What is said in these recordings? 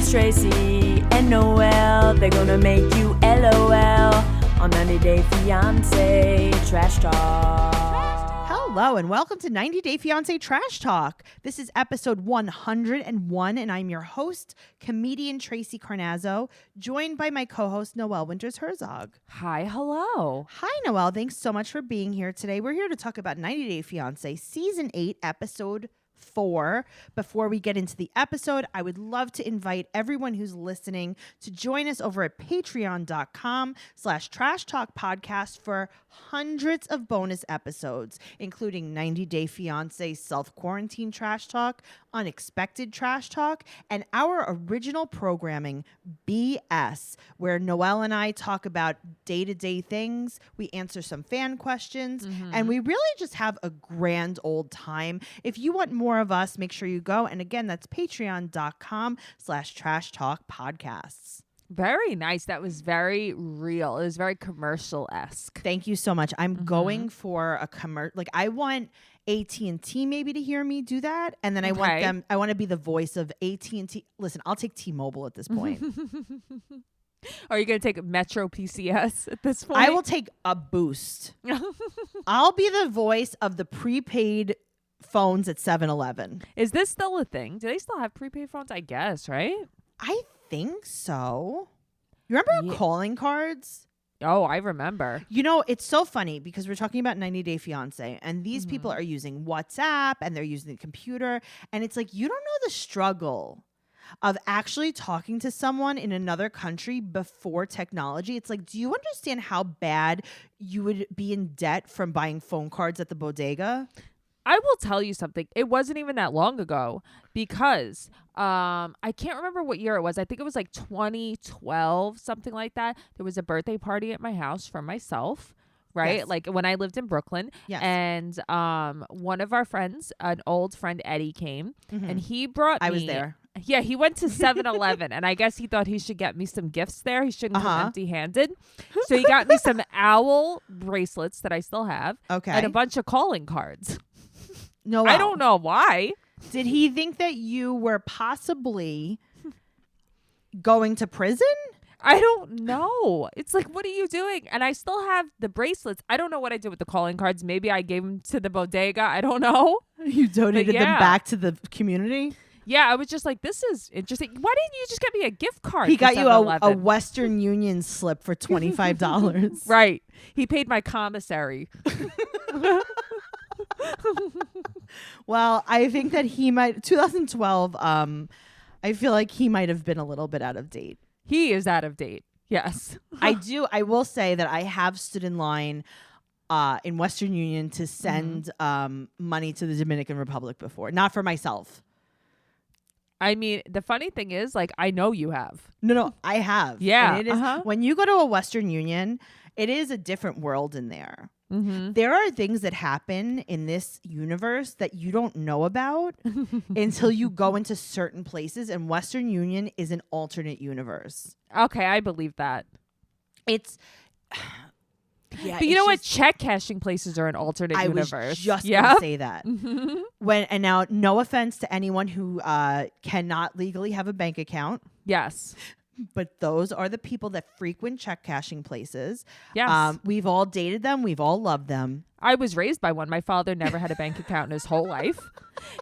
It's Tracey and Noelle. They're gonna make you LOL on 90 Day Fiance Trash Talk. Hello and welcome to 90 Day Fiance Trash Talk. This is episode 101 and I'm your host, comedian Tracey Carnazzo, joined by my co-host Noelle Herzog. Hi, hello. Hi Noelle, thanks so much for being here today. We're here to talk about 90 Day Fiance Season 8, Episode 4. Before we get into the episode, I would love to invite everyone who's listening to join us over at patreon.com/trash talk podcast for hundreds of bonus episodes, including 90 Day Fiance self-quarantine trash talk, unexpected trash talk, and our original programming, BS, where Noelle and I talk about day-to-day things. We answer some fan questions, and we really just have a grand old time. If you want more of us, make sure you go. And again, that's patreon.com/trash talk podcasts. Very nice. That was very real. It was very commercial-esque. Thank you so much. I'm going for a commercial. Like, I want AT&T maybe to hear me do that. And then I want to be the voice of AT&T. Listen, I'll take T-Mobile at this point. Are you going to take Metro PCS at this point? I will take a Boost. I'll be the voice of the prepaid phones at 7-Eleven. Is this still a thing? Do they still have prepaid phones? I guess, right? I think so. You remember calling cards? Oh, I remember. You know, it's so funny because we're talking about 90 Day Fiance and these people are using WhatsApp and they're using the computer. And it's like, you don't know the struggle of actually talking to someone in another country before technology. It's like, do you understand how bad you would be in debt from buying phone cards at the bodega? I will tell you something. It wasn't even that long ago because I can't remember what year it was. I think it was like 2012, something like that. There was a birthday party at my house for myself, right? Yes. Like when I lived in Brooklyn. Yes. And one of our friends, an old friend, Eddie, came and he brought me. I was there. Yeah, he went to 7-Eleven and I guess he thought he should get me some gifts there. He shouldn't come empty-handed. So he got me some owl bracelets that I still have. Okay. And a bunch of calling cards. No, I don't know why. Did he think that you were possibly going to prison? I don't know. It's like, what are you doing? And I still have the bracelets. I don't know what I did with the calling cards. Maybe I gave them to the bodega. I don't know. You donated them back to the community? Yeah, I was just like, this is interesting. Why didn't you just get me a gift card? He got you a 7-Eleven? Western Union slip for $25. Right. He paid my commissary. Well, I think that he might 2012 I feel like he might have been a little bit out of date. He is out of date. Yes. I will say that I have stood in line in Western Union to send money to the Dominican Republic before. Not for myself. I mean, the funny thing is, like, I know you have. No, I have. Yeah. And it is, when you go to a Western Union, it is a different world in there. There are things that happen in this universe that you don't know about until you go into certain places, and Western Union is an alternate universe. Okay, I believe that. It's yeah, but you know what? Check cashing places are an alternate universe. I was just going to say that. And now, no offense to anyone who cannot legally have a bank account. Yes. But those are the people that frequent check cashing places. Yes. We've all dated them. We've all loved them. I was raised by one. My father never had a bank account in his whole life.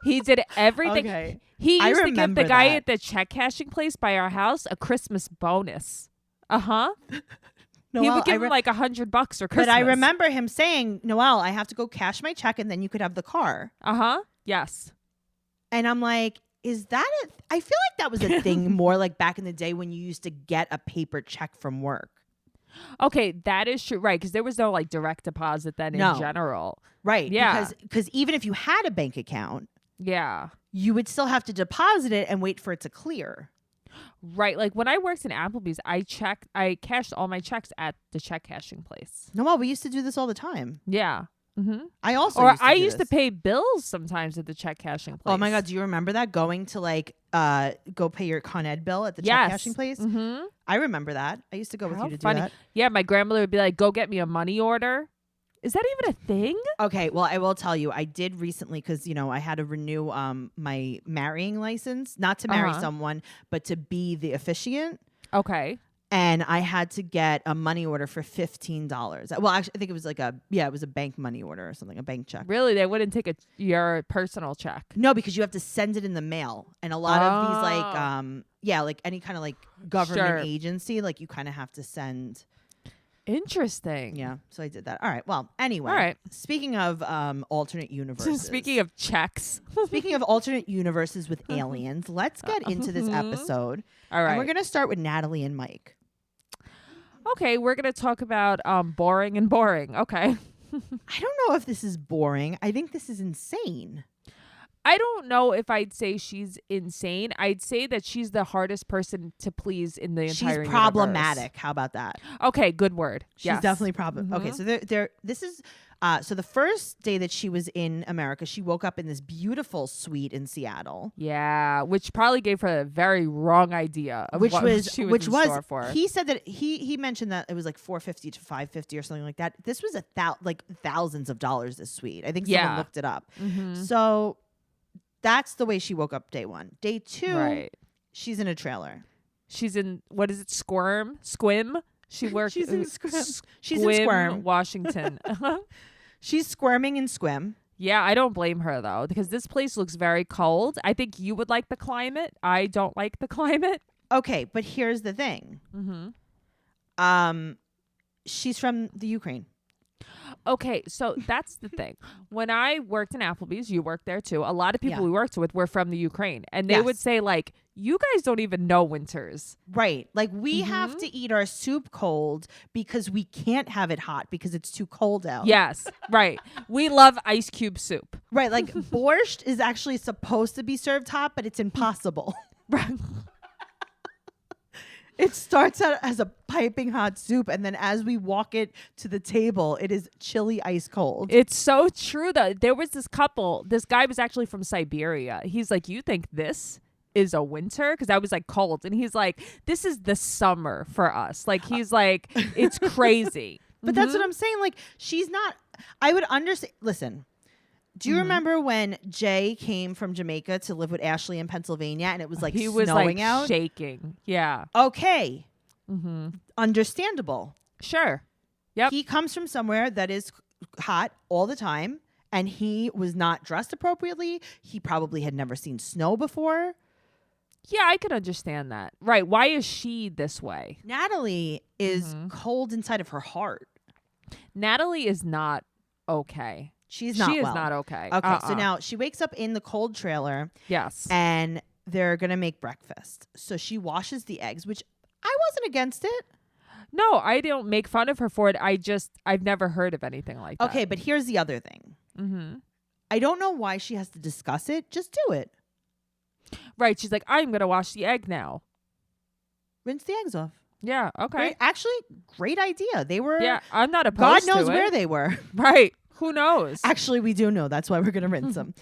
He did everything. Okay. He used to give the guy that. at the check cashing place by our house a Christmas bonus. Noelle, he would give him like $100 for Christmas. But I remember him saying, Noelle, I have to go cash my check and then you could have the car. Yes. And I'm like, is that I feel like that was a thing more like back in the day when you used to get a paper check from work. Okay, that is true. Right, because there was no like direct deposit then in general. Right. Yeah. Because even if you had a bank account, you would still have to deposit it and wait for it to clear. Right. Like when I worked in Applebee's, I cashed all my checks at the check cashing place. No, we used to do this all the time. Yeah. I also used to pay bills sometimes at the check cashing place. Oh my God, do you remember that? Going to like go pay your Con Ed bill at the check cashing place? I remember that. I used to go with you to do that. Yeah, my grandmother would be like, go get me a money order. Is that even a thing? Okay, well, I will tell you, I did recently because, I had to renew my marrying license, not to marry someone, but to be the officiant. Okay. And I had to get a money order for $15. Well, actually, I think it was it was a bank money order or something, a bank check. Really? They wouldn't take your personal check? No, because you have to send it in the mail. And a lot of these, like any kind of like government agency, like you kind of have to send. Interesting. Yeah, so I did that. All right. Well, anyway. All right. Speaking of alternate universes. Speaking of checks. Speaking of alternate universes with aliens, let's get into this episode. All right. And we're going to start with Natalie and Mike. Okay, we're going to talk about boring and boring. Okay. I don't know if this is boring. I think this is insane. I don't know if I'd say she's insane. I'd say that she's the hardest person to please in the entire She's problematic. Universe. How about that? Okay, good word. She's definitely problematic. Okay, so this is so the first day that she was in America, she woke up in this beautiful suite in Seattle. Yeah, which probably gave her a very wrong idea of what she was in store for. He said that he mentioned that it was like $450 to $550 or something like that. This was thousands of dollars. This suite. I think someone looked it up. So that's the way she woke up day one. Day two, she's in a trailer. She's in, what is it, Squim? She works. She's in Squim. She's in Squirm, Washington. She's squirming in Squim. Yeah, I don't blame her though, because this place looks very cold. I think you would like the climate. I don't like the climate. Okay, but here's the thing. She's from the Ukraine. Okay, so that's the thing. When I worked in Applebee's, you worked there too. A lot of people we worked with were from the Ukraine. And they would say, like, you guys don't even know winters. Right. Like, we have to eat our soup cold because we can't have it hot because it's too cold out. Yes, right. We love ice cube soup. Right. Like, borscht is actually supposed to be served hot, but it's impossible. Right. It starts out as a piping hot soup, and then as we walk it to the table, it is chilly ice cold. It's so true, though. There was this couple. This guy was actually from Siberia. He's like, you think this is a winter? Because I was like cold. And he's like, this is the summer for us. Like, he's like, it's crazy. But that's what I'm saying. Like, she's not, I would understand. Listen. Do you remember when Jay came from Jamaica to live with Ashley in Pennsylvania and it was like snowing out? Shaking. Yeah. Okay. Understandable. Sure. Yep. He comes from somewhere that is hot all the time and he was not dressed appropriately. He probably had never seen snow before. Yeah, I could understand that. Right. Why is she this way? Natalie is cold inside of her heart. Natalie is not okay. She is not okay. Okay, so now she wakes up in the cold trailer. Yes. And they're going to make breakfast. So she washes the eggs, which I wasn't against it. No, I don't make fun of her for it. I've never heard of anything like that. Okay, but here's the other thing. I don't know why she has to discuss it. Just do it. Right. She's like, I'm going to wash the egg now. Rinse the eggs off. Yeah, okay. Great idea. They were. Yeah, I'm not opposed God to knows it. where they were. Right. Who knows? Actually, we do know. That's why we're going to rinse them.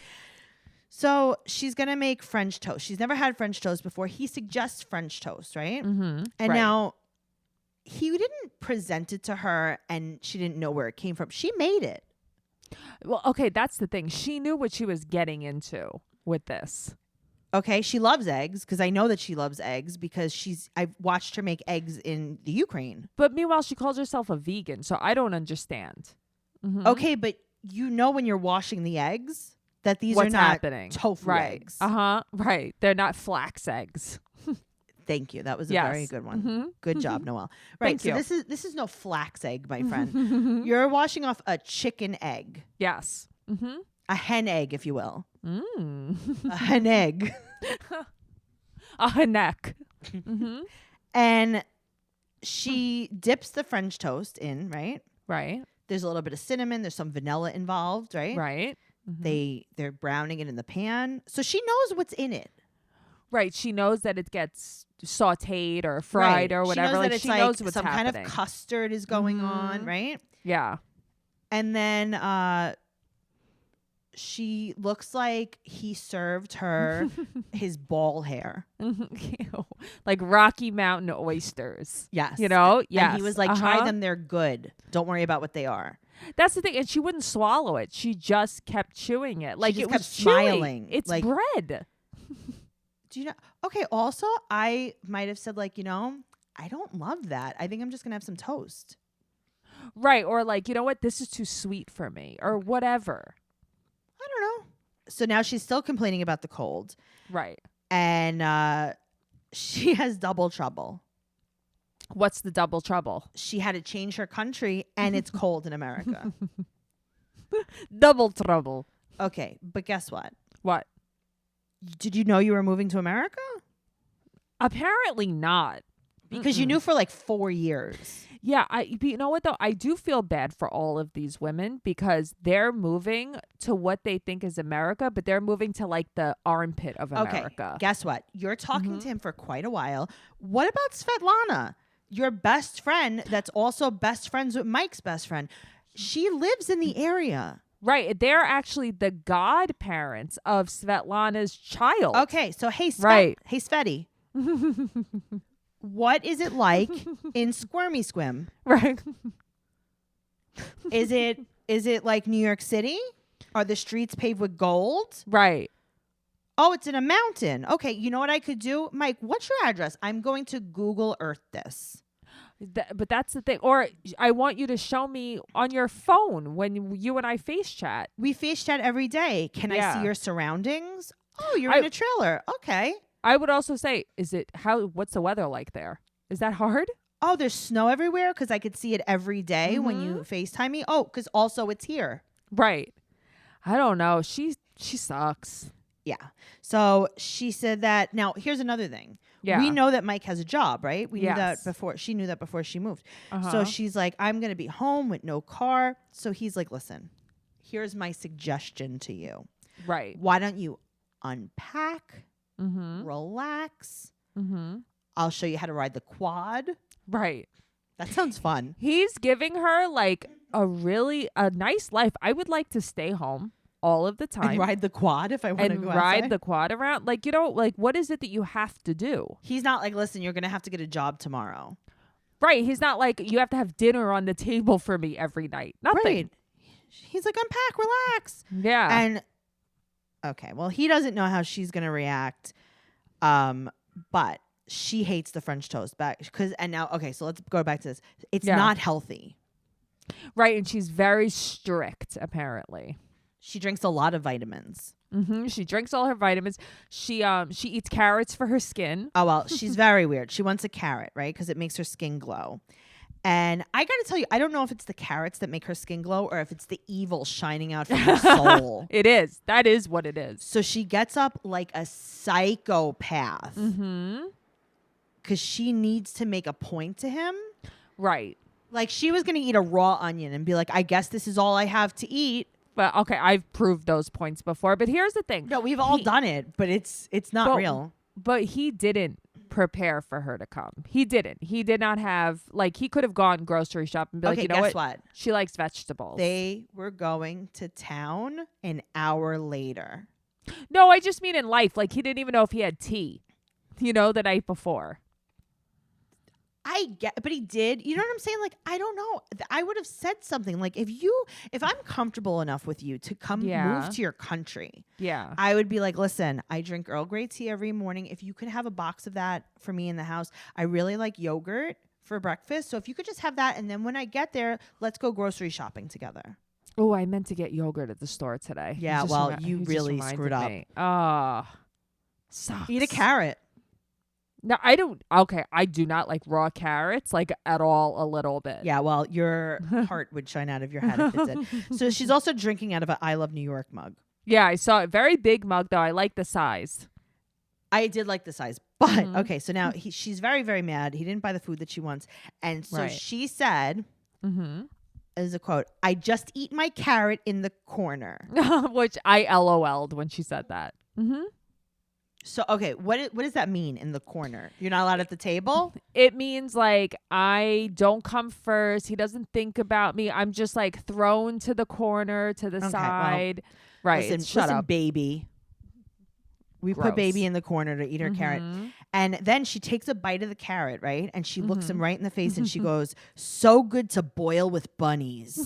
So she's going to make French toast. She's never had French toast before. He suggests French toast, right? And now he didn't present it to her and she didn't know where it came from. She made it. Well, okay, that's the thing. She knew what she was getting into with this. Okay, she loves eggs because I know that she loves eggs because I've watched her make eggs in the Ukraine. But meanwhile, she calls herself a vegan, so I don't understand. Okay, but you know when you're washing the eggs that these are not tofu eggs. Right. They're not flax eggs. Thank you. That was a very good one. Good job, Noelle. Right. So this is no flax egg, my friend. You're washing off a chicken egg. Yes. A hen egg, if you will. A hen egg. A henek. And she dips the French toast in, right? Right. There's a little bit of cinnamon. There's some vanilla involved, right? Right. They're browning it in the pan. So she knows what's in it. Right. She knows that it gets sauteed or fried or whatever. She knows what's some happening. kind of custard is going on, right? Yeah. And then she looks like he served her his ball hair. Like Rocky Mountain oysters. Yes. You know? Yes. And he was like, try them. They're good. Don't worry about what they are. That's the thing. And she wouldn't swallow it. She just kept chewing it. Like, just it kept was smiling, chewy. It's like- bread. Do you know? Okay. Also, I might have said like, I don't love that. I think I'm just gonna have some toast. Right. Or like, you know what? This is too sweet for me or whatever. I don't know. So now she's still complaining about the cold, Right. and she has double trouble. What's the double trouble? She had to change her country, and it's cold in America. Double trouble. Okay, but guess what? What? Did you know you were moving to America? Apparently not. Because you knew for like 4 years. Yeah, but you know what though? I do feel bad for all of these women because they're moving to what they think is America, but they're moving to like the armpit of America. Okay, guess what? You're talking to him for quite a while. What about Svetlana, your best friend that's also best friends with Mike's best friend? She lives in the area. Right. They're actually the godparents of Svetlana's child. Okay, so hey, Right. Hey, Sveti. What is it like in Squirmy? Right. Is it like New York City? Are the streets paved with gold? Right. Oh, it's in a mountain. Okay, you know what I could do? Mike, what's your address? I'm going to Google Earth this. But that's the thing. Or I want you to show me on your phone when you and I face chat. We face chat every day. Can I Yeah. see your surroundings? Oh, you're in a trailer. Okay. I would also say, what's the weather like there? Is that hard? Oh, there's snow everywhere because I could see it every day when you FaceTime me. Oh, because also it's here. Right. I don't know. She sucks. Yeah. So she said that. Now, here's another thing. Yeah. We know that Mike has a job, right? We knew that Yes. before. She knew that before she moved. Uh-huh. So she's like, I'm going to be home with no car. So he's like, listen, here's my suggestion to you. Right. Why don't you unpack, Mm-hmm. relax? Mm-hmm. I'll show you how to ride the quad. Right. That sounds fun. He's giving her like a nice life. I would like to stay home all of the time And ride the quad if I want to and go ride outside. the quad around. Like, like what is it that you have to do? He's not like, listen, you're going to have to get a job tomorrow. Right. He's not like, you have to have dinner on the table for me every night. Nothing. Right. He's like, unpack, relax. Yeah. And okay, well, he doesn't know how she's going to react. But she hates the French toast so let's go back to this. It's not healthy. Right. And she's very strict, apparently. She drinks a lot of vitamins. Mm-hmm. She drinks all her vitamins. She eats carrots for her skin. Oh, well, she's very weird. She wants a carrot, right? Because it makes her skin glow. And I got to tell you, I don't know if it's the carrots that make her skin glow or if it's the evil shining out from her soul. It is. That is what it is. So she gets up like a psychopath. Mm-hmm. Because she needs to make a point to him. Right. Like she was going to eat a raw onion and be like, I guess this is all I have to eat. But okay, I've proved those points before. But here's the thing. No, we've all done it, but it's not real. But he didn't prepare for her to come. He didn't. He did not have, like, he could have gone grocery shop and be like, you know guess what? She likes vegetables. They were going to town an hour later. No, I just mean in life. Like, he didn't even know if he had tea, the night before. But he did. You know what I'm saying? Like, I don't know. I would have said something like, if I'm comfortable enough with you to come move to your country, Yeah. I would be like, listen, I drink Earl Grey tea every morning. If you could have a box of that for me in the house, I really like yogurt for breakfast. So if you could just have that, and then when I get there, let's go grocery shopping together. Oh, I meant to get yogurt at the store today. Yeah, well, you really screwed up. Sucks. Eat a carrot. No, I don't. Okay, I do not like raw carrots, like at all, a little bit. Yeah, well, your heart would shine out of your head if it did. So she's also drinking out of an I Love New York mug. Yeah, I saw it. Very big mug, though. I like the size. I did like the size. But, okay, so now she's very, very mad. He didn't buy the food that she wants. And so she said, as a quote, I just eat my carrot in the corner. Which I LOL'd when she said that. Mm-hmm. So, okay, what does that mean in the corner? You're not allowed at the table? It means like I don't come first. He doesn't think about me. I'm just like thrown to the corner, to the side. Right. Listen, Shut up. baby. We put Gross. baby in the corner to eat her carrot. And then she takes a bite of the carrot, right? And she looks him right in the face and she goes, "So good to boil with bunnies."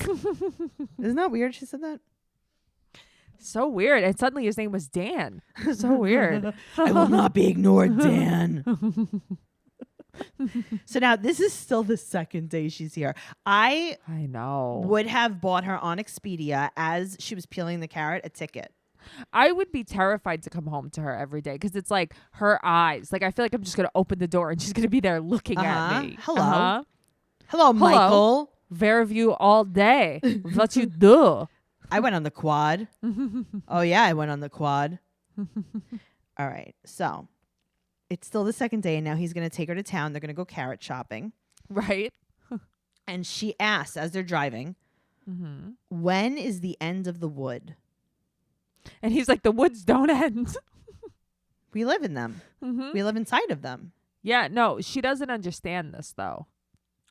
Isn't that weird? She said that. So weird. And suddenly his name was Dan. So weird. I will not be ignored, Dan. So now this is still the second day she's here. I know. would have bought her on Expedia as she was peeling the carrot a ticket. I would be terrified to come home to her every day because it's like her eyes. Like I feel like I'm just going to open the door and she's going to be there looking at me. Hello. Hello, Michael. Verview all day. What you do? I went on the quad. Oh, yeah, I went on the quad. All right. So it's still the second day, and now he's going to take her to town. They're going to go carrot shopping. Right. And she asks, as they're driving, when is the end of the wood? And he's like, the woods don't end. We live in them. We live inside of them. Yeah, no, she doesn't understand this, though.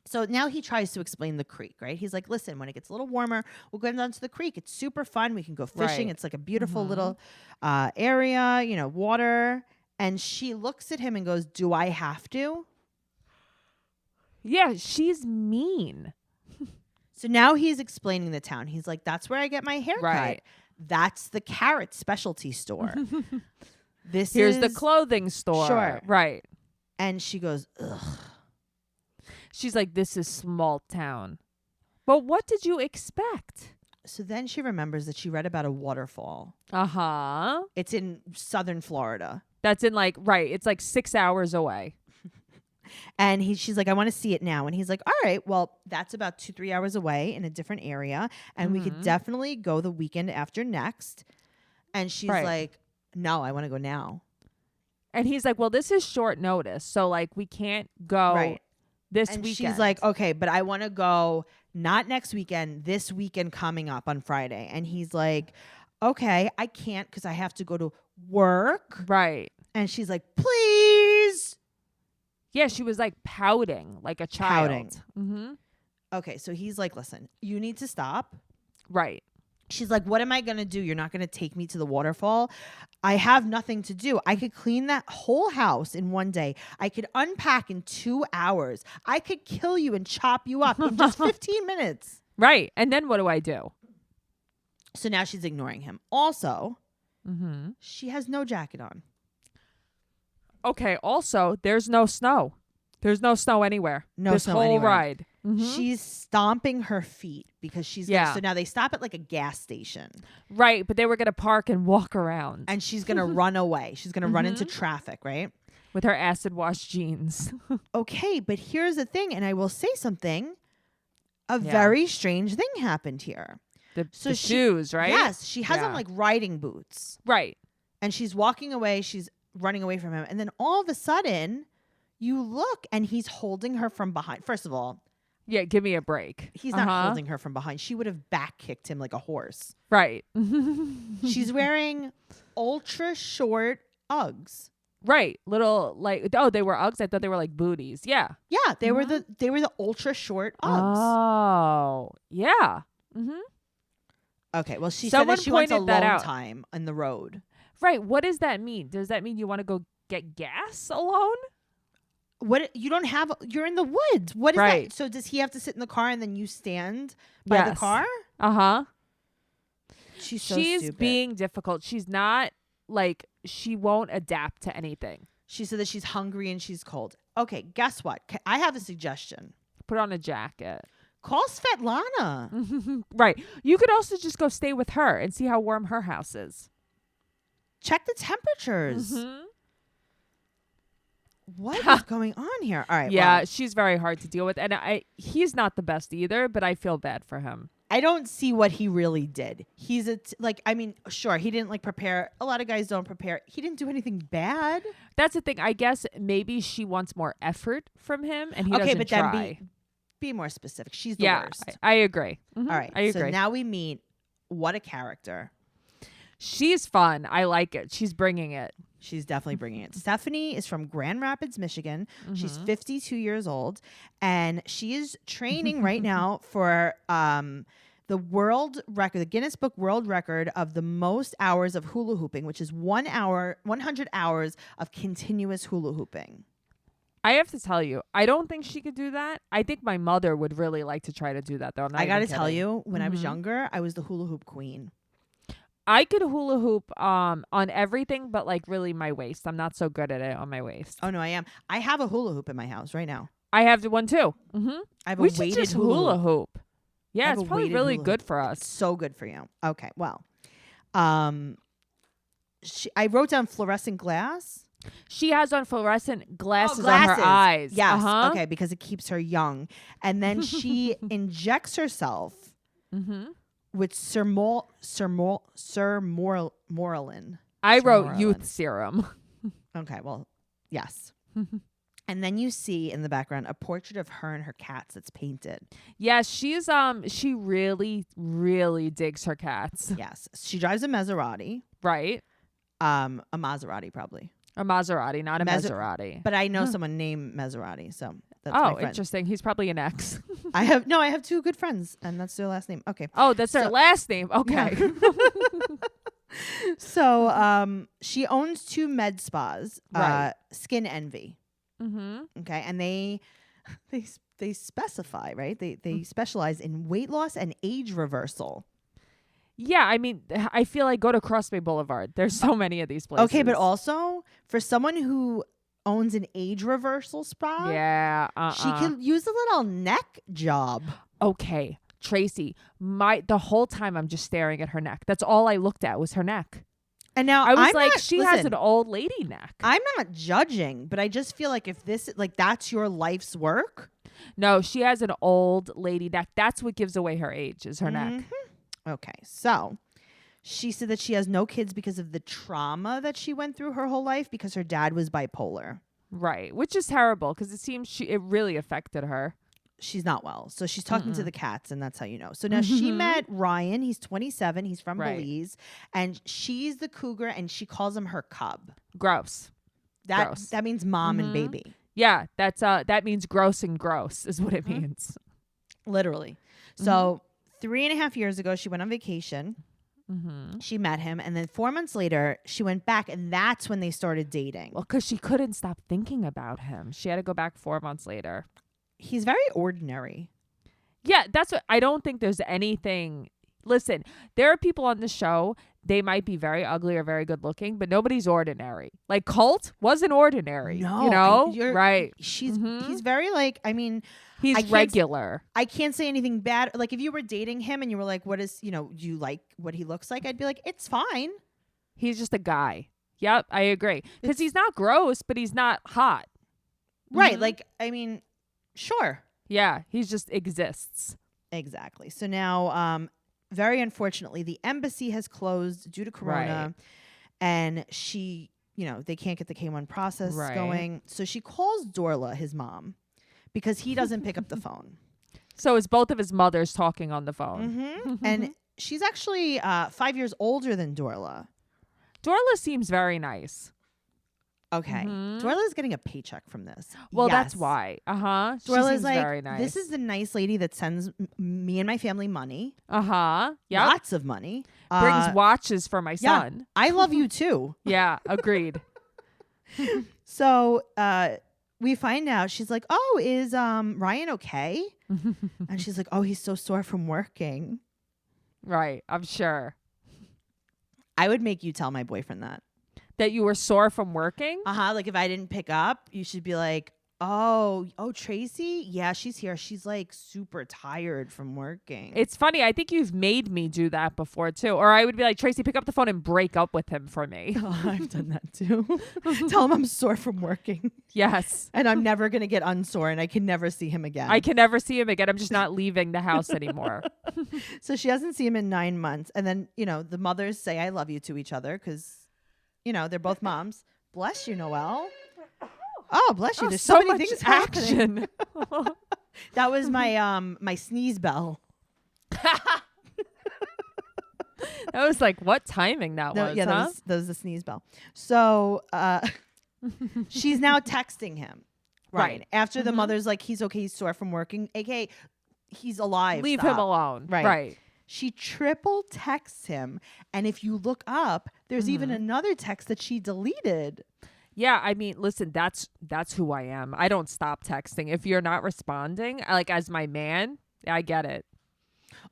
So now he tries to explain the creek, right? He's like, listen, when it gets a little warmer, we'll go down to the creek. It's super fun. We can go fishing. Right. It's like a beautiful little area, you know, water. And she looks at him and goes, do I have to? Yeah, she's mean. So now he's explaining the town. He's like, that's where I get my hair Right. cut. That's the carrot specialty store. Here's the clothing store. Sure. Right. And she goes, ugh. She's like, this is small town. But what did you expect? So then she remembers that she read about a waterfall. Uh-huh. It's in southern Florida. That's in like, right. It's like 6 hours away. And she's like, I want to see it now. And he's like, all right, well, that's about 2-3 hours away in a different area. And we could definitely go the weekend after next. And she's like, no, I want to go now. And he's like, well, this is short notice. So like, we can't go this and weekend. She's like, okay, but I want to go not next weekend, this weekend coming up on Friday. And he's like, okay, I can't because I have to go to work. Right. And she's like, please. Yeah, she was like pouting like a child. Pouting. Okay, so he's like, listen, you need to stop. Right. She's like, what am I going to do? You're not going to take me to the waterfall. I have nothing to do. I could clean that whole house in one day. I could unpack in 2 hours. I could kill you and chop you up in just 15 minutes. Right. And then what do I do? So now she's ignoring him. Also, she has no jacket on. Okay. Also, there's no snow. There's no snow anywhere. No this snow whole anywhere. ride. She's stomping her feet because she's so now they stop at like a gas station. Right, but they were going to park and walk around. And she's going to run away. She's going to run into traffic, right? With her acid wash jeans. Okay, but here's the thing, and I will say something. A very strange thing happened here. The shoes, right? Yes, she has on like riding boots. Right. And she's walking away. She's running away from him. And then all of a sudden, you look and he's holding her from behind. First of all, yeah, give me a break. He's not holding her from behind. She would have back kicked him like a horse. Right. She's wearing ultra short Uggs. Right. Little like they were Uggs. I thought they were like booties. Yeah. Yeah, they were the ultra short Uggs. Oh, yeah. Okay, well she Someone said that she wants pointed a that long out. time on the road. Right. What does that mean? Does that mean you want to go get gas alone? What you're in the woods. What is Right. that? So does he have to sit in the car and then you stand by the car? Uh-huh. She's so She's stupid. being difficult. She's not like she won't adapt to anything. She said that she's hungry and she's cold. Okay, guess what? I have a suggestion. Put on a jacket. Call Svetlana. Right. You could also just go stay with her and see how warm her house is. Check the temperatures. What is going on here? All right. Yeah, well, she's very hard to deal with. And he's not the best either, but I feel bad for him. I don't see what he really did. He's I mean, sure, he didn't like prepare. A lot of guys don't prepare. He didn't do anything bad. That's the thing. I guess maybe she wants more effort from him and he doesn't try. Then be more specific. She's the Yeah, worst. I agree. All right. I agree. So now we meet. What a character. She's fun. I like it. She's bringing it. She's definitely bringing it. Stephanie is from Grand Rapids, Michigan. She's 52 years old, and she is training right now for the the world record, the Guinness Book World Record of the most hours of hula hooping, which is 100 hours of continuous hula hooping. I have to tell you, I don't think she could do that. I think my mother would really like to try to do that, though. I got to tell you, when I was younger, I was the hula hoop queen. I could hula hoop on everything, but like really my waist. I'm not so good at it on my waist. Oh, no, I am. I have a hula hoop in my house right now. I have one too. I have a We should weighted just hula hoop. Yeah, have it's a probably weighted really hula good hoop. for us. It's so good for you. Okay, well, I wrote down fluorescent glass. She has on fluorescent glasses on Glasses. her eyes. Yes. Okay, because it keeps her young. And then she injects herself with Sermorelin. I wrote Sermorelin. youth serum. Okay, well, yes. And then you see in the background a portrait of her and her cats that's painted. Yes, she's she really, really digs her cats. Yes. She drives a Maserati. Right? A Maserati, probably. A Maserati, not a Maserati. But I know someone named Maserati, so that's my friend. Interesting. He's probably an ex. I have two good friends, and that's their last name. Okay. Oh, that's their last name. Okay. So she owns 2 med spas, Right. Skin Envy. Mm-hmm. Okay, and they specify, right? They specialize in weight loss and age reversal. Yeah, I mean, I feel like go to Cross Bay Boulevard. There's so many of these places. Okay, but also for someone who owns an age reversal spa, yeah, she could use a little neck job. Okay, Tracey, the whole time I'm just staring at her neck. That's all I looked at was her neck. And now I was I'm like, not, she listen, has an old lady neck. I'm not judging, but I just feel like if this, like, that's your life's work. No, she has an old lady neck. That's what gives away her age, is her neck. Okay, so she said that she has no kids because of the trauma that she went through her whole life because her dad was bipolar. Right, which is terrible because it seems it really affected her. She's not well. So she's talking to the cats, and that's how you know. So now she met Ryan. He's 27. He's from Belize. And she's the cougar, and she calls him her cub. Gross. That means mom and baby. Yeah, that means gross and gross is what it means. Literally. So 3.5 years ago, she went on vacation. She met him. And then 4 months later, she went back, and that's when they started dating. Well, because she couldn't stop thinking about him. She had to go back 4 months later. He's very ordinary. Yeah, that's what I don't think there's anything. Listen, there are people on the show, they might be very ugly or very good looking, but nobody's ordinary. Like Colt wasn't ordinary. No, you know? Right. He's very like, I mean, he's regular. I can't say anything bad. Like if you were dating him and you were like, what is, do you like what he looks like? I'd be like, it's fine. He's just a guy. Yep, I agree. Because he's not gross, but he's not hot. Right. Like, I mean, sure. Yeah, he just exists. Exactly. So now, very unfortunately, the embassy has closed due to Corona. And she, they can't get the K1 process going. So she calls Dorla, his mom, because he doesn't pick up the phone. So it's both of his mothers talking on the phone. And she's actually 5 years older than Dorla. Dorla seems very nice. Okay. Dorla's getting a paycheck from this. Well, Yes. that's why. She Dorla's seems like, very nice. this is the nice lady that sends me and my family money. Yeah. Lots of money. Brings watches for my son. I love you too. Yeah, agreed. So we find out, she's like, oh, is Ryan okay? And she's like, oh, he's so sore from working. Right, I'm sure. I would make you tell my boyfriend that. That you were sore from working? Like if I didn't pick up, you should be like, oh, Tracey? Yeah, she's here. She's like super tired from working. It's funny. I think you've made me do that before too. Or I would be like, Tracey, pick up the phone and break up with him for me. Oh, I've done that too. Tell him I'm sore from working. Yes. And I'm never going to get unsore and I can never see him again. I can never see him again. I'm just not leaving the house anymore. So she hasn't seen him in 9 months. And then, the mothers say I love you to each other because, they're both moms. Bless you, Noelle. Oh, bless you. There's so many much things happening. action. That was my my sneeze bell. That was like, what timing that was, Yeah, huh? that was the sneeze bell. So she's now texting him. Right. After the mother's like, he's okay, he's sore from working. AKA, he's alive. Leave stop. him alone. Right. Right. She triple texts him. And if you look up, there's even another text that she deleted. Yeah, I mean, listen, that's who I am. I don't stop texting. If you're not responding, like as my man, I get it.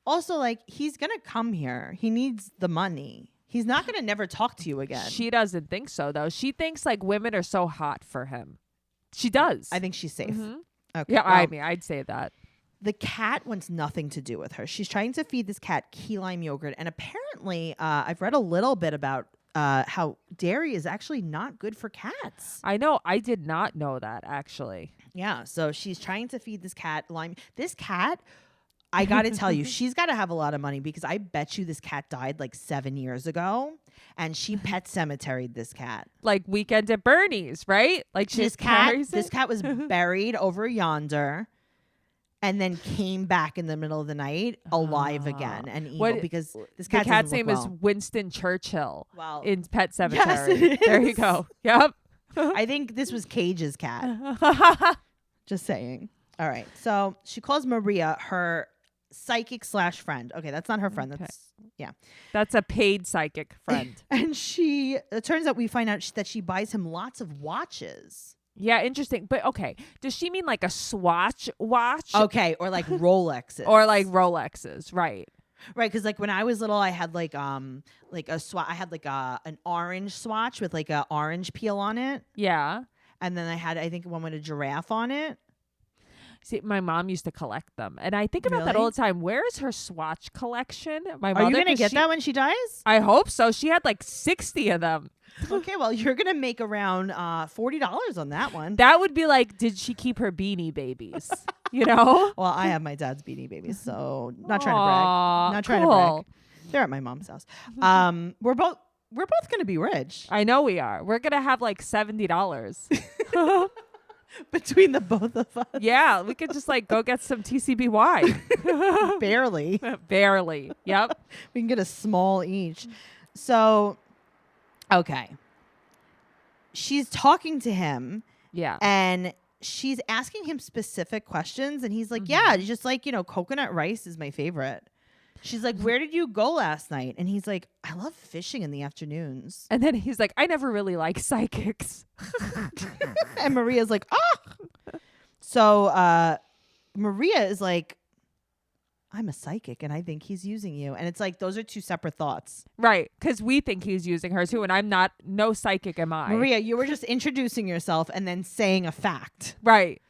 Also, like, he's going to come here. He needs the money. He's not going to never talk to you again. She doesn't think so, though. She thinks like women are so hot for him. She does. I think she's safe. Okay. Yeah, well, I mean, I'd say that. the cat wants nothing to do with her. She's trying to feed this cat key lime yogurt. And apparently, I've read a little bit about how dairy is actually not good for cats. I know. I did not know that, actually. Yeah. So she's trying to feed this cat lime. This cat, I got to tell you, she's got to have a lot of money because I bet you this cat died like 7 years ago. And she pet cemeteried this cat. Like Weekend at Bernie's, right? Like she This just carries this it? cat was buried over yonder. And then came back in the middle of the night alive again and evil What- because this The cat cat's doesn't name look is well. Winston Churchill Well, in Pet Cemetery. it There you is. go. Yep. I think this was Cage's cat. Just saying. All right. So she calls Maria her psychic / friend. Okay, that's not her friend. Okay. That's yeah. That's a paid psychic friend. And it turns out we find out that she buys him lots of watches. Yeah, interesting. But okay, does she mean like a Swatch watch? Okay, or like Rolexes. Or like Rolexes, right? Right, because like when I was little, I had like a swatch. I had like an orange swatch with like a orange peel on it, Yeah. and then I think one with a giraffe on it. See, my mom used to collect them, and I think about that Really? all the time. Where is her Swatch collection? My Are you mother, gonna 'cause get she- that when she dies? I hope so. She had like 60 of them. Okay, well you're gonna make around $40 on that one. That would be like, did she keep her Beanie Babies? You know? Well, I have my dad's Beanie Babies, so not trying to Aw, brag. Not trying to cool. brag. They're at my mom's house. We're both gonna be rich I know we are. We're gonna have like $70. between the both of us. Yeah, we could just like go get some TCBY. Barely. Barely. Yep. We can get a small each. So, okay. She's talking to him Yeah. and she's asking him specific questions. And he's like, yeah, just like, coconut rice is my favorite. She's like, where did you go last night? And he's like, I love fishing in the afternoons. And then he's like, I never really like psychics. And Maria's like, ah. So Maria is like, I'm a psychic and I think he's using you. And it's like, those are two separate thoughts. Right. Because we think he's using her too. And I'm not, no psychic am I. Maria, you were just introducing yourself and then saying a fact Right.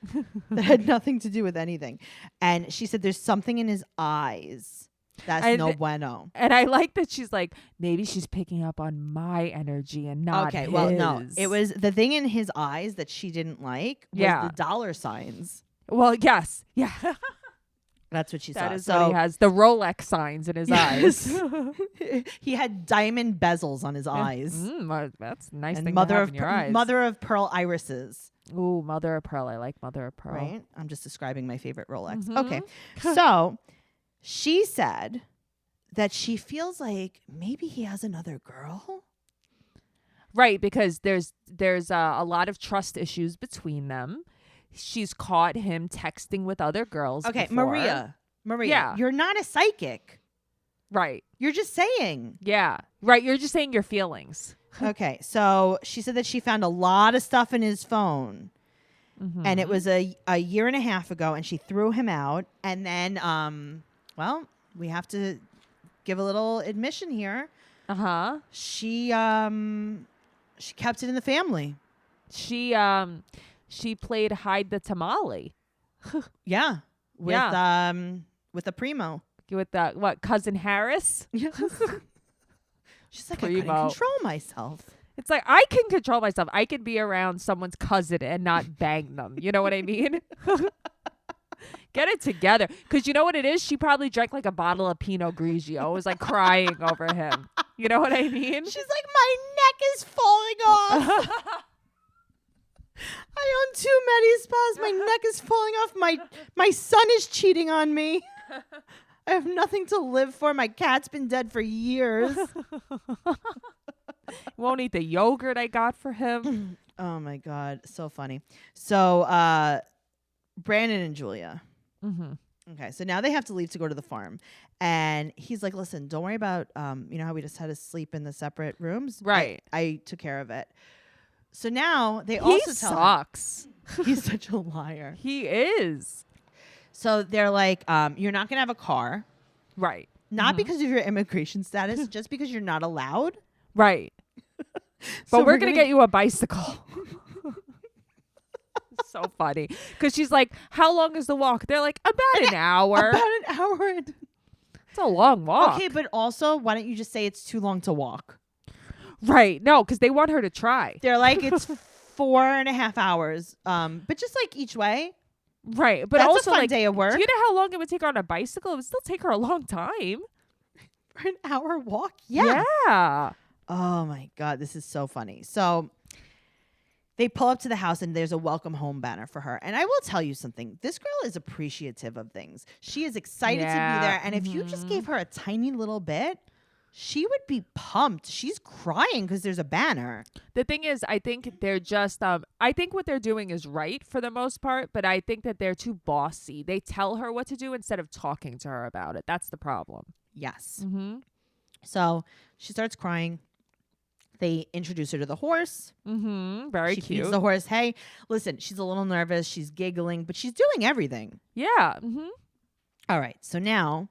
that had nothing to do with anything. And she said, there's something in his eyes. That's no bueno. And I like that she's like, maybe she's picking up on my energy and not Okay, his. well, no. It was the thing in his eyes that she didn't like was Yeah. the dollar signs. Well, yes. Yeah. That's what she saw. That is what he has. The Rolex signs in his eyes. He had diamond bezels on his eyes. That's a nice And thing mother to have of in your eyes. mother of pearl irises. Ooh, mother of pearl. I like mother of pearl. Right? I'm just describing my favorite Rolex. Mhm. Okay. So she said that she feels like maybe he has another girl. Right, because there's a lot of trust issues between them. She's caught him texting with other girls. Okay, before. Maria, Yeah. you're not a psychic. Right. You're just saying. Yeah. Right. You're just saying your feelings. Okay, so she said that she found a lot of stuff in his phone. Mm-hmm. And it was a year and a half ago, and she threw him out. And then, well, we have to give a little admission here. Uh-huh. She kept it in the family. She played hide the tamale Yeah, with a primo. with the cousin Harris. Yeah. She's like, I couldn't Primo. control myself. It's like, I can control myself. I can be around someone's cousin and not bang them. You know what I mean? Get it together. Because you know what it is? She probably drank like a bottle of Pinot Grigio. Was like crying over him. You know what I mean? She's like, my neck is falling off. I own too many spas. My neck is falling off. My son is cheating on me. I have nothing to live for. My cat's been dead for years. Won't eat the yogurt I got for him. Oh my God. So funny. So Brandon and Julia. Mm-hmm. Okay, so now they have to leave to go to the farm. And he's like, listen, don't worry about, you know how we just had to sleep in the separate rooms? Right. I took care of it. So now they He also tell sucks. him, he's such a liar. He is. So they're like, you're not going to have a car. Right. Not because of your immigration status, just because you're not allowed. Right. But So we're going to get you a bicycle. So funny. Because she's like, how long is the walk? They're like, about an hour. About an hour. It's a long walk. Okay, but also, why don't you just say it's too long to walk? Right. No, because they want her to try. They're like, it's 4.5 hours. But just like each way. Right. But That's also, a fun like, day of work. do you know how long it would take her on a bicycle? It would still take her a long time. For an hour walk? Yeah. Yeah. Oh my God, this is so funny. So they pull up to the house and there's a welcome home banner for her. And I will tell you something. This girl is appreciative of things. She is excited to be there. And if you just gave her a tiny little bit, she would be pumped. She's crying because there's a banner. The thing is, I think they're just, I think what they're doing is right for the most part, but I think that they're too bossy. They tell her what to do instead of talking to her about it. That's the problem. Yes. Mm-hmm. So she starts crying. They introduce her to the horse. Mm-hmm. Very She cute. feeds the horse. Hey, listen, she's a little nervous. She's giggling, but she's doing everything. Yeah. Mm-hmm. All right. So now,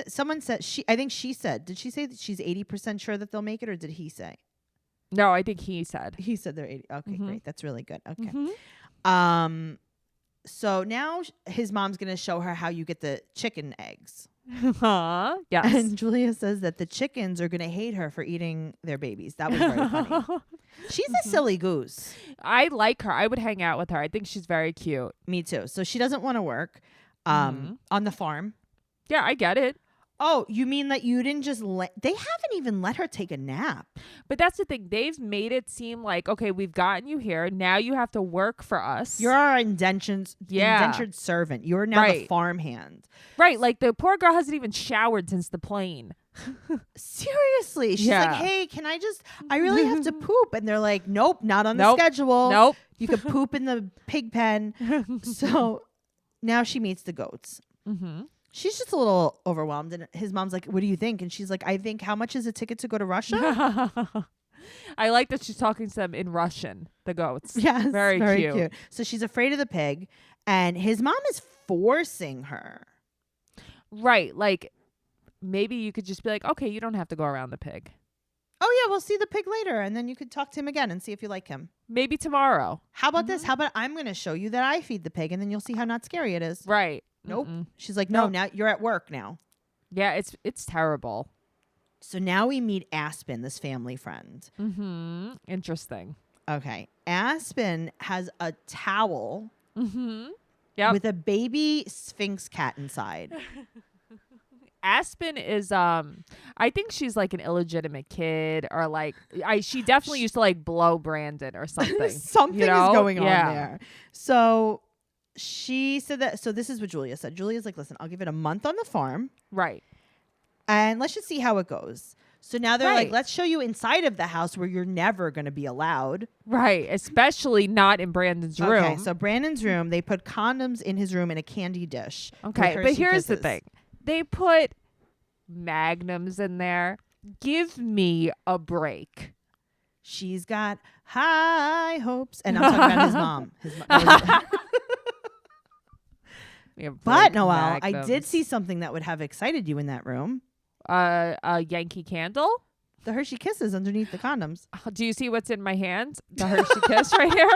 someone said I think she said, did she say that she's 80% sure that they'll make it, or did he say? No, I think he said. He said they're 80. Okay, Mhm. great. That's really good. Okay. Mm-hmm. So now his mom's going to show her how you get the chicken eggs. Yes. And Julia says that the chickens are going to hate her for eating their babies. That was very funny. She's a silly goose. I like her. I would hang out with her. I think she's very cute. Me too. So she doesn't want to work on the farm. Yeah, I get it. Oh, you mean that you didn't just they haven't even let her take a nap. But that's the thing. They've made it seem like, okay, we've gotten you here. Now you have to work for us. You're our indentured servant. You're now the Right. farmhand. Right. Like the poor girl hasn't even showered since the plane. Seriously. She's Yeah. like, hey, I really have to poop. And they're like, nope, not on the Nope. schedule. Nope. You could poop in the pig pen. So now she meets the goats. Mm-hmm. She's just a little overwhelmed. And his mom's like, what do you think? And she's like, I think, how much is a ticket to go to Russia? I like that she's talking to them in Russian, the goats. Yes. Very cute. So she's afraid of the pig. And his mom is forcing her. Right. Like maybe you could just be like, okay, you don't have to go around the pig. Oh, yeah, we'll see the pig later. And then you could talk to him again and see if you like him. Maybe tomorrow. How about this? How about I'm going to show you that I feed the pig and then you'll see how not scary it is. Right. Nope. Mm-mm. She's like, no, Nope. now you're at work now. Yeah, it's terrible. So now we meet Aspen, this family friend. Mm-hmm. Interesting. Okay. Aspen has a towel Mm-hmm. Yep. with a baby Sphinx cat inside. Aspen is I think she's like an illegitimate kid, or like she definitely used to like blow Brandon or something. Something you know? is going on Yeah. there. So she said that. So this is what Julia said. Julia's like, listen, I'll give it a month on the farm Right. and let's just see how it goes. So now they're like, Right. let's show you inside of the house where you're never going to be allowed. Right. Especially not in Brandon's room. Okay, so Brandon's room, they put condoms in his room in a candy dish. with Okay, but Hershey here's the Kisses. thing. They put magnums in there. Give me a break. She's got high hopes. And I'm talking about his mom. But Noelle, I did see something that would have excited you in that room. a Yankee Candle. The Hershey Kisses underneath the condoms. Do you see what's in my hand? The Hershey Kiss right here.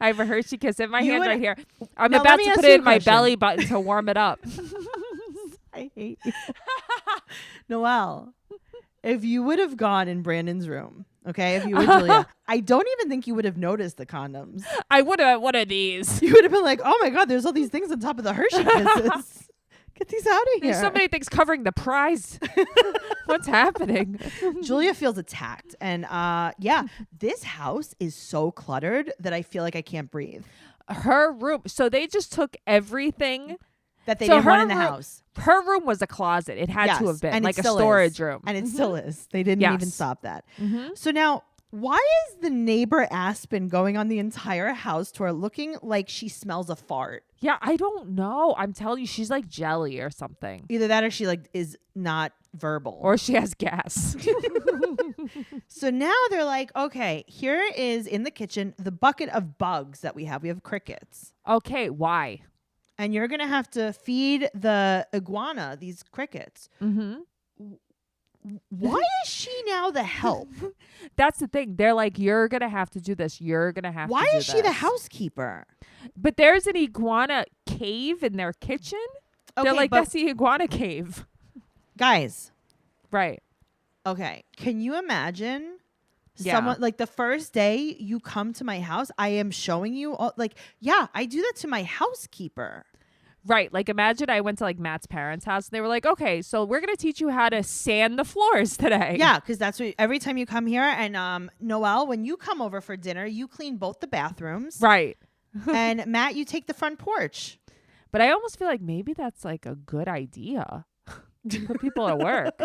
I have a Hershey Kiss in my hand right here. I'm Now, about let me to ask put you it a in my question. belly button to warm it up. I hate you. Noelle, if you would have gone in Brandon's room, okay, if you were Julia, I don't even think you would have noticed the condoms. I would have one of these. You would have been like, oh my God, there's all these things on top of the Hershey Kisses. Get these out of here. There's so many things covering the prize. What's happening? Julia feels attacked. And yeah, this house is so cluttered that I feel like I can't breathe. Her room. So they just took everything. That they So didn't want her in the room- house. Her room was a closet. It had Yes, to have been and it like a still storage is. room. And it still is. They didn't Yes. even stop that. Mhm. So now Why is the neighbor Aspen going on the entire house tour looking like she smells a fart? Yeah, I don't know. I'm telling you, she's like jelly or something. Either that or she like is not verbal. Or she has gas. So now they're like, okay, here is in the kitchen the bucket of bugs that we have. We have crickets. Okay, why? And you're going to have to feed the iguana these crickets. Mm-hmm. Why is she now the help? That's the thing. They're like, you're going to have to do this. You're going to have to do this. Why is she the housekeeper? But there's an iguana cave in their kitchen. They're like, that's the iguana cave. Guys. Right. Okay. Can you imagine Yeah. someone like the first day you come to my house, I am showing you all, like, yeah, I do that to my housekeeper. Right. Like, imagine I went to like Matt's parents' house and they were like, okay, so we're going to teach you how to sand the floors today. Yeah, because that's what every time you come here. And Noelle, when you come over for dinner, you clean both the bathrooms. Right. And Matt, you take the front porch. But I almost feel like maybe that's like a good idea. Put people at work.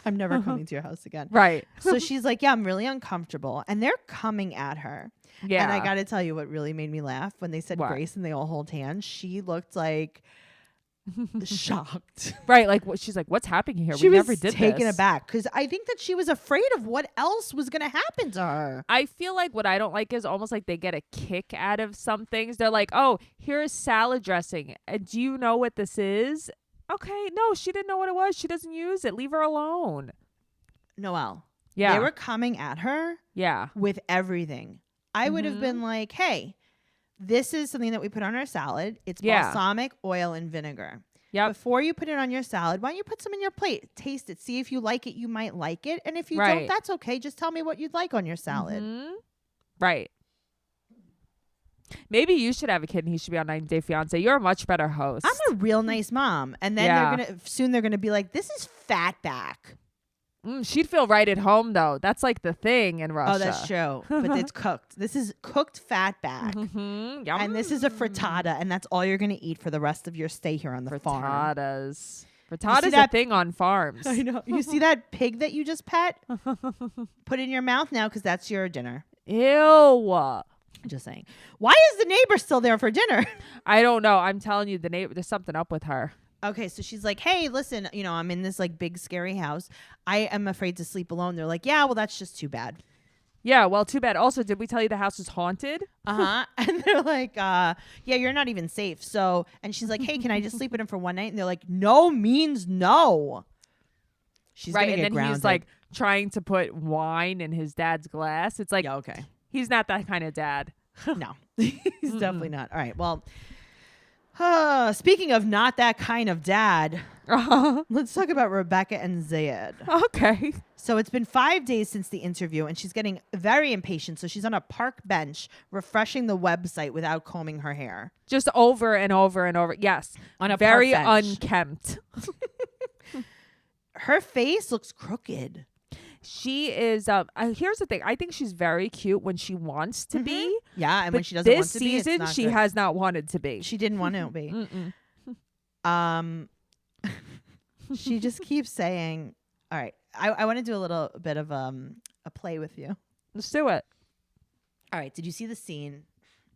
I'm never coming to your house again. Right. So she's like, yeah, I'm really uncomfortable. And they're coming at her. Yeah. And I got to tell you what really made me laugh when they said What? Grace and they all hold hands. She looked like shocked. Right. Like, she's like, what's happening here? She We was never did taken this. aback because I think that she was afraid of what else was going to happen to her. I feel like what I don't like is almost like they get a kick out of some things. They're like, oh, here's salad dressing. Do you know what this is? Okay. No, she didn't know what it was. She doesn't use it. Leave her alone. Noelle. Yeah. They were coming at her Yeah. with everything. I would have been like, hey, this is something that we put on our salad. It's balsamic oil and vinegar. Yep. Before you put it on your salad, why don't you put some in your plate? Taste it. See if you like it. You might like it. And if you don't, Right. that's okay. Just tell me what you'd like on your salad. Mhm. Right. Maybe you should have a kid and he should be on 90 Day Fiance. You're a much better host. I'm a real nice mom. And then Yeah. they're gonna be like, this is fatback. She'd feel right at home, though. That's like the thing in Russia. Oh, that's true. But it's cooked. This is cooked fatback. Mm-hmm. Yum. And this is a frittata, and that's all you're going to eat for the rest of your stay here on the farm. Frittatas. Frittata's a that- thing on farms. I know. You see that pig that you just pet? Put it in your mouth now because that's your dinner. Ew. Just saying. Why is the neighbor still there for dinner? I don't know. I'm telling you, the neighbor. There's something up with her. Okay, so she's like, hey, listen, I'm in this like big scary house. I am afraid to sleep alone. They're like, yeah, well, that's just too bad. Yeah, well, too bad. Also, did we tell you the house is haunted? Uh-huh. And they're like, yeah, you're not even safe. So, and she's like, hey, can I just sleep with him for one night? And they're like, no means no. She's right, gonna and get then grounded. he's like trying to put wine in his dad's glass. It's like, yeah, okay. he's not that kind of dad. No, he's definitely not. All right, well, speaking of not that kind of dad, let's talk about Rebecca and Zayed. Okay. So it's been 5 days since the interview, and she's getting very impatient. So she's on a park bench refreshing the website without combing her hair. Just over and over and over. Yes. On a very park bench. unkempt. Her face looks crooked. She is. Here's the thing. I think she's very cute when she wants to be. Yeah, and But when she doesn't want to be, this it's season not she good. has not wanted to be. She didn't want to be. Mm-mm. She just keeps saying, all right, I want to do a little bit of a play with you. Let's do it. All right, did you see the scene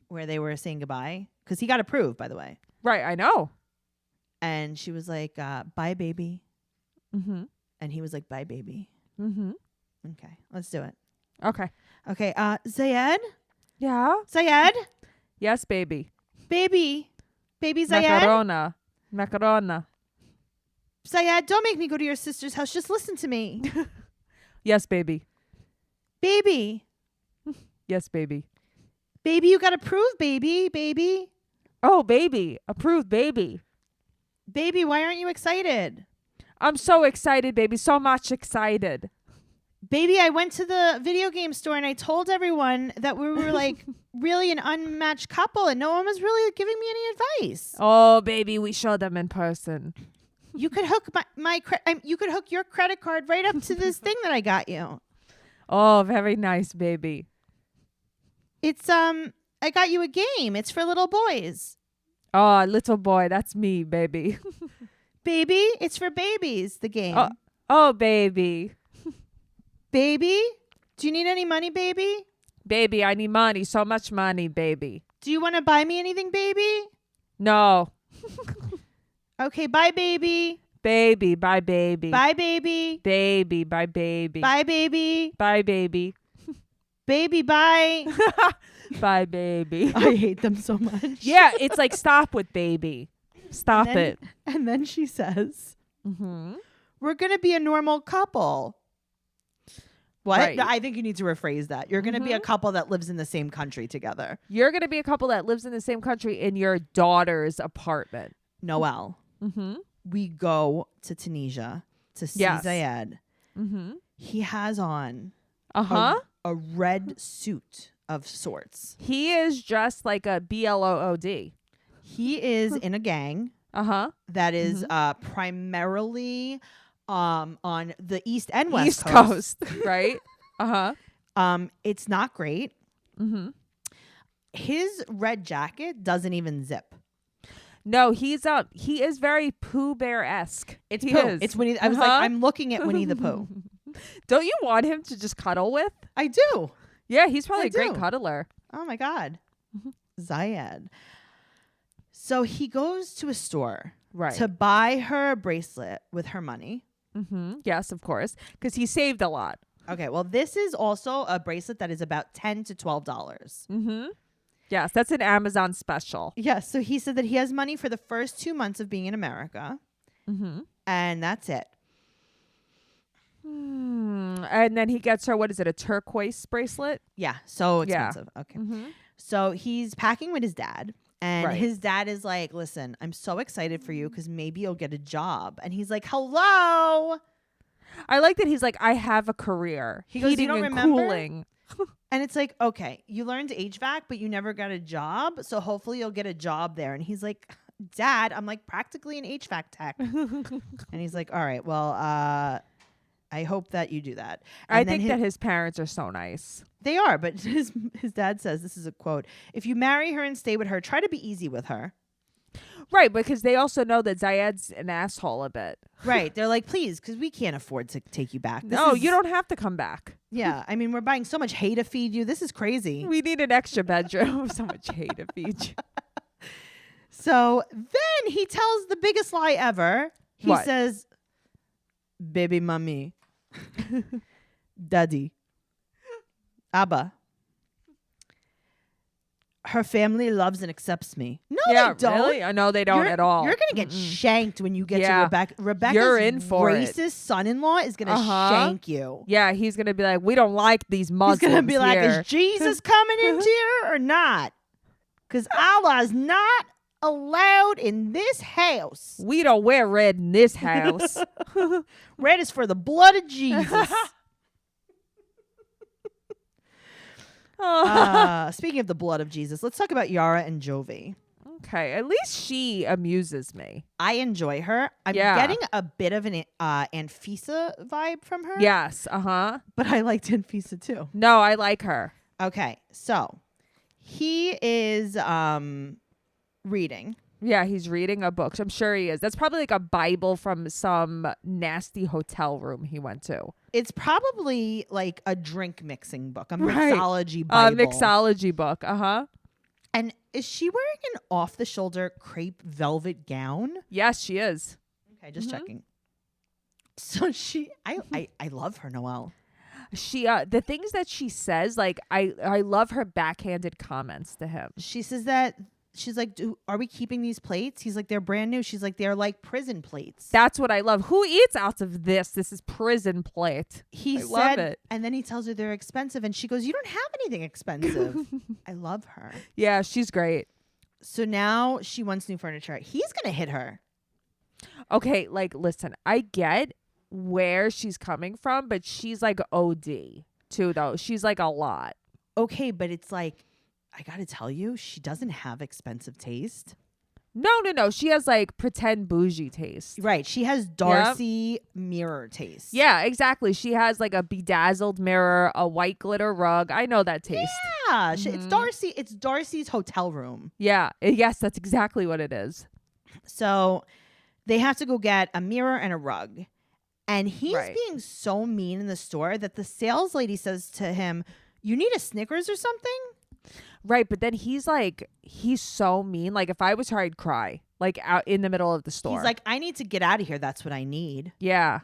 where they were saying goodbye? Because he got approved, by the way. Right. I know. And she was like, bye, baby. Mm-hmm. And he was like, bye, baby. Mm-hmm. Okay, let's do it. Okay. Okay, Zayed? Yeah. Zayed? Yes, baby. Baby Zayed? Macarona. Zayed, don't make me go to your sister's house. Just listen to me. Yes, baby. Baby. Yes, baby. Baby, you got approved, baby. Oh, baby. Approved, baby. Baby, why aren't you excited? I'm so excited, baby. So much excited. Baby, I went to the video game store and I told everyone that we were like really an unmatched couple and no one was really giving me any advice. Oh, baby. We showed them in person. You could hook you could hook your credit card right up to this thing that I got you. Oh, very nice, baby. It's I got you a game. It's for little boys. Oh, little boy. That's me, baby. Baby, it's for babies, the game. Oh, baby. Baby, Do you need any money, baby? Baby, I need money. So much money, baby. Do you want to buy me anything, baby? No. Okay, bye, baby. Baby, bye, baby. Bye, baby. Baby, bye, baby. Bye, baby. Bye, baby. Baby, bye. Bye, baby. I hate them so much. Yeah, it's like, stop with baby. Stop And then- it. And then she says, Mm-hmm. we're going to be a normal couple. What? Right. No, I think you need to rephrase that. You're going to be a Mhm. couple that lives in the same country together. You're going to be a couple that lives in the same country in your daughter's apartment. Noelle, Mm-hmm. we go to Tunisia to see Yes. Zayed. Mm-hmm. He has on Uh-huh. a red suit of sorts. He is dressed like a BLOOD. He is in a gang Uh-huh. that is Mm-hmm. primarily on the East and West East Coast, right? Uh-huh. It's not great. Mm-hmm. His red jacket doesn't even zip. No, he is very Pooh Bear-esque. It's He Pooh. is. It's Winnie. I was like, Uh-huh. I'm looking at Winnie the Pooh. Don't you want him to just cuddle with? I do. Yeah, he's probably I a great do. cuddler. Oh my God. Zayed. So he goes to a store Right. to buy her a bracelet with her money. Mm-hmm. Yes, of course. Because he saved a lot. Okay, well, this is also a bracelet that is about $10 to $12. Mm-hmm. Yes, that's an Amazon special. Yes, so he said that he has money for the first 2 months of being in America, Mm-hmm. and that's it. And then he gets her, what is it, a turquoise bracelet? Yeah, so Yeah. expensive. Okay. Mm-hmm. So he's packing with his dad, and Right. his dad is like, listen, I'm so excited for you because maybe you'll get a job. And he's like, hello. I like that he's like, I have a career. He goes, "You Heating don't and remember?" cooling. And it's like, okay, you learned HVAC, but you never got a job. So hopefully you'll get a job there. And he's like, Dad, I'm like practically an HVAC tech. And he's like, all right, well, I hope that you do that. And I then think that his parents are so nice. they are, but his dad says, this is a quote, if you marry her and stay with her, try to be easy with her. Right, because they also know that Zayed's an asshole a bit. Right. They're like, please, because we can't afford to take you back. This No, is- you don't have to come back. Yeah. I mean, we're buying so much hay to feed you. This is crazy. We need an extra bedroom. So much hate to feed you. So then he tells the biggest lie ever. He What? says, baby mommy, daddy, Abba. Her family loves and accepts me. No, Yeah, they don't. really? I know they don't You're- at all. You're gonna get shanked when you get to Yeah. Rebecca. Rebecca's You're in for it. racist son-in-law is gonna Uh-huh. shank you. Yeah, he's gonna be like, we don't like these Muslims He's gonna be like, here. is Jesus coming into here or not? Because Allah's not allowed in this house. We don't wear red in this house. Red is for the blood of Jesus. Speaking of the blood of Jesus, let's talk about Yara and Jovi. Okay, at least she amuses me. I enjoy her. I'm Yeah. getting a bit of an Anfisa vibe from her. Yes, uh-huh. But I liked Anfisa too. No, I like her. Okay, so he is reading. Yeah, he's reading a book. I'm sure he is. That's probably like a Bible from some nasty hotel room he went to. It's probably like a drink mixing book, a Right. mixology Bible. Mixology book. Uh-huh. And is she wearing an off-the-shoulder crepe velvet gown? Yes, she is. Okay, just Mhm. checking. So I love her, Noelle. She the things that she says, like I love her backhanded comments to him. She says that she's like, are we keeping these plates? He's like, they're brand new. She's like, they're like prison plates. That's what I love. Who eats out of this? This is prison plate. He I said, love it. and then he tells her they're expensive, and she goes, you don't have anything expensive. I love her. Yeah, she's great. So now she wants new furniture. He's gonna hit her. Okay, like listen, I get where she's coming from, but she's like OD too though. She's like a lot. Okay, but it's like, I gotta tell you, she doesn't have expensive taste. No. She has like pretend bougie taste. Right. She has Darcy mirror taste. Yeah, exactly. She has like a bedazzled mirror, a white glitter rug. I know that taste. Yeah. It's Darcy. It's Darcy's hotel room. Yeah. Yes, that's exactly what it is. So they have to go get a mirror and a rug. And he's Right. being so mean in the store that the sales lady says to him, "You need a Snickers or something?" Right, but then he's so mean. Like if I was her, I'd cry. Like out in the middle of the store. He's like, "I need to get out of here. That's what I need." yeah.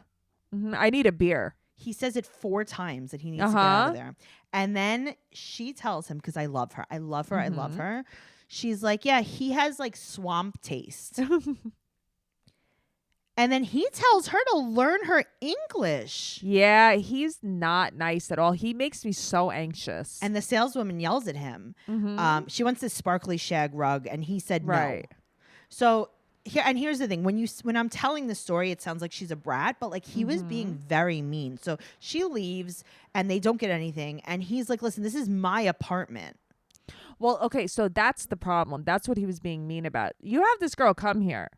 I need a beer. He says it 4 times that he needs to get out of there. And then she tells him, because I love her. I love her. I love her. She's like, yeah, he has like swamp taste. And then he tells her to learn her English. Yeah, he's not nice at all. He makes me so anxious. And the saleswoman yells at him. She wants this sparkly shag rug, and he said Right. no. So here's the thing: when I'm telling the story, it sounds like she's a brat, but like he was being very mean. So she leaves, and they don't get anything. And he's like, "Listen, this is my apartment." Well, okay, so that's the problem. That's what he was being mean about. You have this girl come here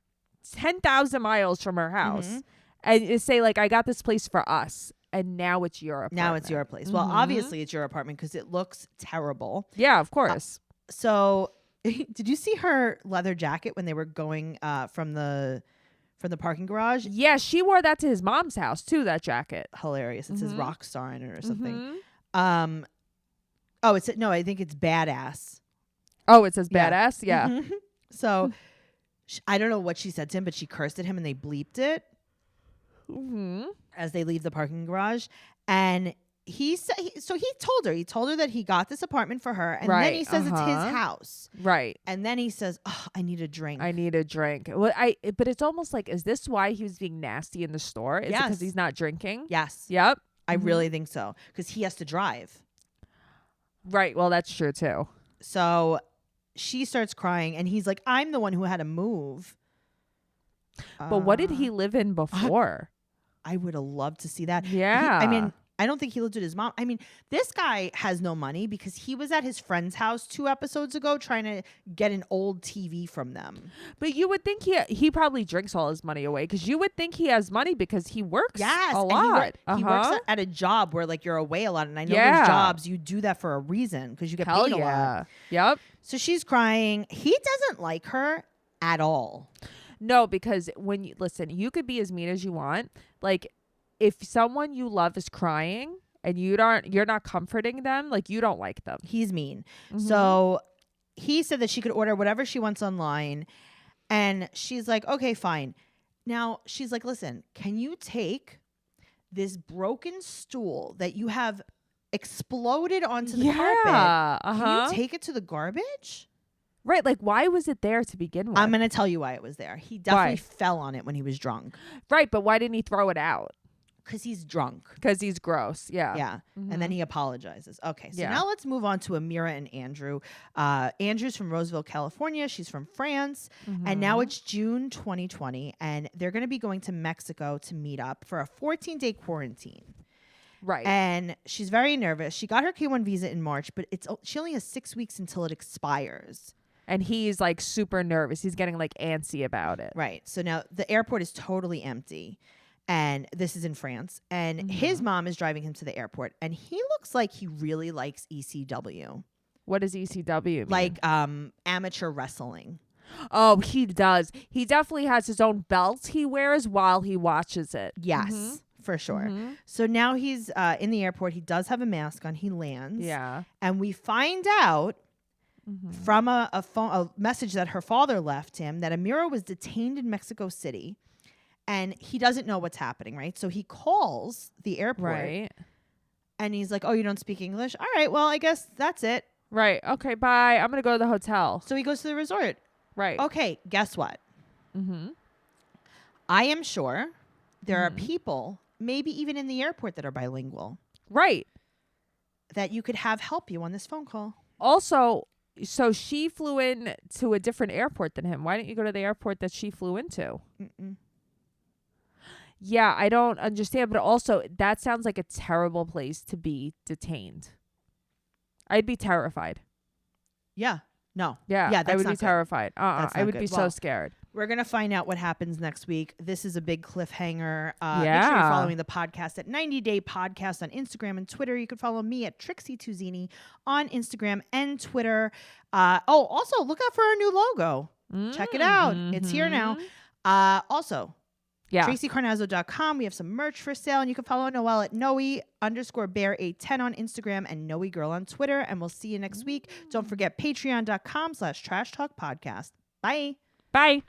10,000 miles from her house and say like, I got this place for us. And now it's your apartment. Now it's your place. Well, obviously it's your apartment because it looks terrible. Yeah, of course. So did you see her leather jacket when they were going from the parking garage? Yeah, she wore that to his mom's house too, that jacket. Hilarious. It says rock star in it or something. I think it's badass. Oh, it says Yeah. badass? Yeah. So I don't know what she said to him, but she cursed at him and they bleeped it as they leave the parking garage. And he told her that he got this apartment for her. And then he says it's his house. Right. And then he says, "Oh, I need a drink." I need a drink. Well, but it's almost like, is this why he was being nasty in the store? Is it because he's not drinking? Yes. Yep. I really think so. Because he has to drive. Right. Well, that's true too. So she starts crying and he's like, "I'm the one who had to move." But what did he live in before? I would have loved to see that. Yeah. I don't think he lived with his mom. I mean, this guy has no money because he was at his friend's house 2 episodes ago trying to get an old TV from them. But you would think he probably drinks all his money away because you would think he has money because he works a lot. He works at a job where like you're away a lot. And I know those jobs, you do that for a reason because you get paid a lot. Yep. So she's crying. He doesn't like her at all. No, because listen, you could be as mean as you want. Like if someone you love is crying and you're not comforting them, like you don't like them. He's mean. So he said that she could order whatever she wants online. And she's like, "Okay, fine." Now she's like, "Listen, can you take this broken stool that you have exploded onto the carpet? Can you take it to the garbage?" Right. Like, why was it there to begin with? I'm going to tell you why it was there. He definitely fell on it when he was drunk. Right. But why didn't he throw it out? Because he's drunk. Because he's gross. Yeah. Yeah. And then he apologizes. Okay. So now let's move on to Amira and Andrew. Andrew's from Roseville, California. She's from France. And now it's June 2020. And they're going to be going to Mexico to meet up for a 14-day quarantine. Right. And she's very nervous. She got her K1 visa in March, but she only has 6 weeks until it expires. And he's like super nervous. He's getting like antsy about it. Right. So now the airport is totally empty. And this is in France. And his mom is driving him to the airport. And he looks like he really likes ECW. What does ECW mean? Like amateur wrestling. Oh, he does. He definitely has his own belt he wears while he watches it. Yes, for sure. So now he's in the airport. He does have a mask on. He lands. Yeah. And we find out from a message that her father left him that Amira was detained in Mexico City. And he doesn't know what's happening, right? So he calls the airport. Right. And he's like, "Oh, you don't speak English? All right, well, I guess that's it." Right. Okay, bye. I'm going to go to the hotel. So he goes to the resort. Right. Okay, guess what? I am sure there are people, maybe even in the airport, that are bilingual. Right. That you could have help you on this phone call. Also, so she flew in to a different airport than him. Why didn't you go to the airport that she flew into? Yeah, I don't understand. But also, that sounds like a terrible place to be detained. I'd be terrified. Yeah. No. Yeah, I would be terrified. That's I not would good. be so scared. We're going to find out what happens next week. This is a big cliffhanger. Make sure Yeah. you're following the podcast at 90 Day Podcast on Instagram and Twitter. You can follow me at Trixie Tuzini on Instagram and Twitter. Also, look out for our new logo. Check it out. It's here now. Also, Yeah. TraceyCarnazzo.com. We have some merch for sale, and you can follow Noelle at Noe_bear810 on Instagram and Noe Girl on Twitter. And we'll see you next week. Don't forget patreon.com/Trash Talk Podcast. Bye. Bye.